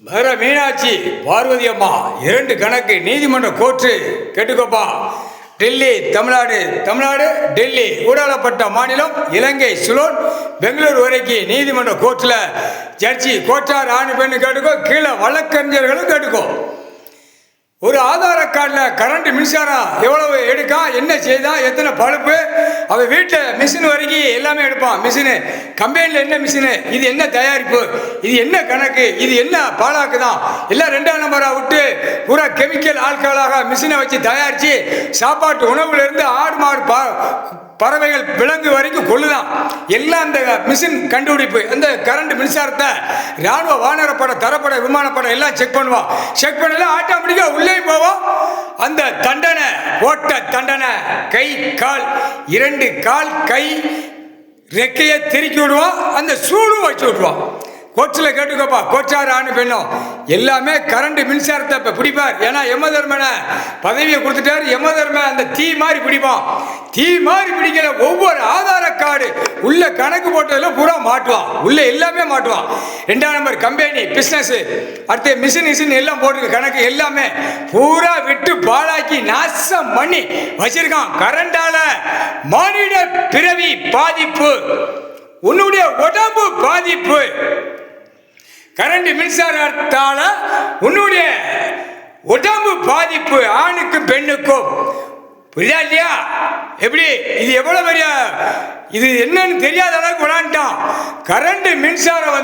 மதுரை மீனாட்சி பார்வதி அம்மா 2 கணக்கு நீதிமன்ற கோர்ட்டு கேட்டுக்கோப்பா. டெல்லி தமிழ்நாடு டெல்லி ஊடாளப்பட்ட மாநிலம் இலங்கை சுலோன் பெங்களூர் வரைக்கும் நீதிமன்ற கோர்ட்டில் ஜட்ஜி கோட்டார் ஆண் பெண்ணு கேட்டுக்கோ. கீழே வழக்கறிஞர்களும் கேட்டுக்கோ. ஒரு ஆதார கார்டில் கரண்ட் மின்சாரம் எவ்வளவு எடுக்கான், என்ன செய்தான், எத்தனை பழுப்பு, அவன் வீட்டில் மிஷின் வரைக்கும் எல்லாமே எடுப்பான். மிஷினு கம்பெனியில் என்ன மிஷினு, இது என்ன தயாரிப்பு, இது என்ன கணக்கு, இது என்ன பாலாக்கு தான், எல்லாம் 2ஆம் நம்பராக விட்டு பூரா கெமிக்கல் ஆட்களாக மிஷினை வச்சு தயாரித்து சாப்பாட்டு உணவுலேருந்து ஆடு மாடு பறவைகள் விலங்கு வரைக்கும் கொள்ளுதான். எல்லாம் அந்த மிஷின் கண்டுபிடிப்பு. அந்த கரண்ட் மின்சாரத்தை ராணுவ வானரப்படை தரப்பட விமானப்படை எல்லாம் செக் பண்ணுவான். செக் பண்ணல ஆட்டோமேட்டிக்காக உள்ளே போவோம். அந்த தண்டனை போட்ட தண்டனை கை கால் 2 கால் கை ரெக்கையை திருக்கி விடுவான். அந்த சூடும் வச்சு விடுவான். கோர்ட்டில் கேட்டுக்கோப்பா. கோச்சார் ஆணு பெண்ணும் எல்லாமே கரண்ட் மின்சாரத்தை இப்போ பிடிப்பார். ஏன்னா யமதர்மனை பதவியை கொடுத்துட்டார். யமதர்மன் அந்த தீ மாதிரி பிடிப்பான். தீ மாதிரி பிடிக்கிற ஒவ்வொரு ஆதார கார்டு உள்ள கணக்கு போட்டதில் பூரா மாட்டுவான். உள்ள எல்லாமே மாட்டுவான். 2ஆம் நம்பர் கம்பெனி பிஸ்னஸ் அடுத்து மிஷின் எல்லாம் போட்டு கணக்கு எல்லாமே பூரா விட்டு பாழாக்கி நாசம் பண்ணி வச்சிருக்கான். கரண்டால மானிட பிறவி பாதிப்பு, உன்னுடைய உடம்பு பாதிப்பு. கரண்ட் மின்சாரத்தால உன்னுடைய உடம்பு பாதிப்பு ஆணுக்கும் பெண்ணுக்கும். புரியுதா இல்லையா? எப்படி இது எவ்வளவு பெரிய இது என்னன்னு தெரியாத அளவுக்கு விளாண்டான். கரண்ட் மின்சாரம்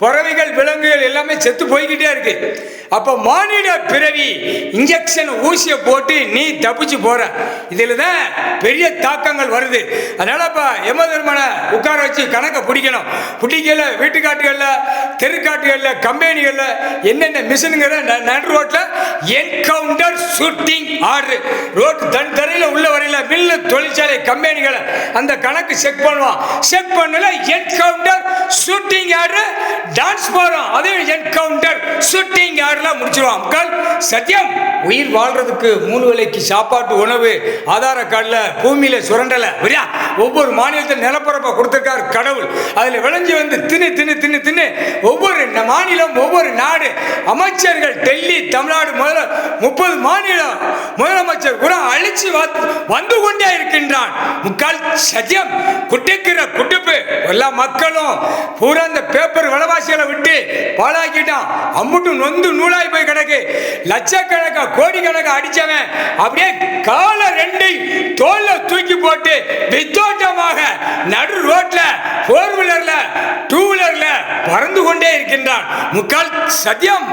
பறவைகள் விலங்குகள் எல்லாமே செத்து போய்கிட்டே இருக்கு. அப்போ மானிட பிறவி இன்ஜெக்ஷன் ஊசியை போட்டு நீ தப்பிச்சு போற. இதில் தான் பெரிய தாக்கங்கள் வருது. அதனாலப்பா யமதர்மனை உட்கார வச்சு கணக்கை பிடிக்கணும். பிடிக்கல வீட்டுக்காட்டுகளில் தெருக்காட்டுகளில் கம்பெனிகளில் என்னென்ன மிஷினுங்கிற நடு ரோட்டில் என்கவுண்டர் ஷூட்டிங் ஆர்டர் ரோட்டு தரையில் உள்ள வரையில் மில்லு தொழிற்சாலை கம்பெனிகளை அந்த கணக்கு செக் பண்ணுவான். செக் பண்ணல என்கவுண்டர் ஷூட்டிங் ஆர்டர் டான்ஸ் போறோம். அதே என்கவுண்டர் ஷூட்டிங் ஆர்டர்லாம் முடிச்சிருவான். மக்கள் சத்தியம் உயிர் வாழ்றதுக்கு 3 வேளைக்கு சாப்பாட்டு உணவு ஆதார கார்டில் பூமியில சுரண்டலை. ஒவ்வொரு மாநிலத்தில் நிலப்பரப்பை கொடுத்திருக்கார் கடவுள். அதில் விளைஞ்சி தின்னு தின்னு தின்னு தின்னு ஒவ்வொரு மாநிலம் ஒவ்வொரு நாடு அமைச்சர்கள் டெல்லி தமிழ்நாடு முதல்ல 30 மாநிலம் முதலமைச்சர் கூட அழிச்சு வந்து கொண்டே இருக்கின்றான். முக்கால் சத்தியம் குட்டிக்கிற குட்டிப்பு எல்லா மக்களும் பூரா அந்த பேப்பர் விலைவாசிகளை விட்டு பாழாக்கிட்டான். அம்புட்டு நொந்து நூலாய் போய் கிடக்கு. லட்சக்கணக்கா கோடி கணக்கா அடிச்சவன் அப்படியே கால 2 தோல்ல தூக்கி போட்டு வித்தோட்டமாக நடு ரோட்ல 4 வீலர்ல 2 வீலர்ல பறந்து கொண்டே இருக்கின்றான். முக்கால் சத்தியம்.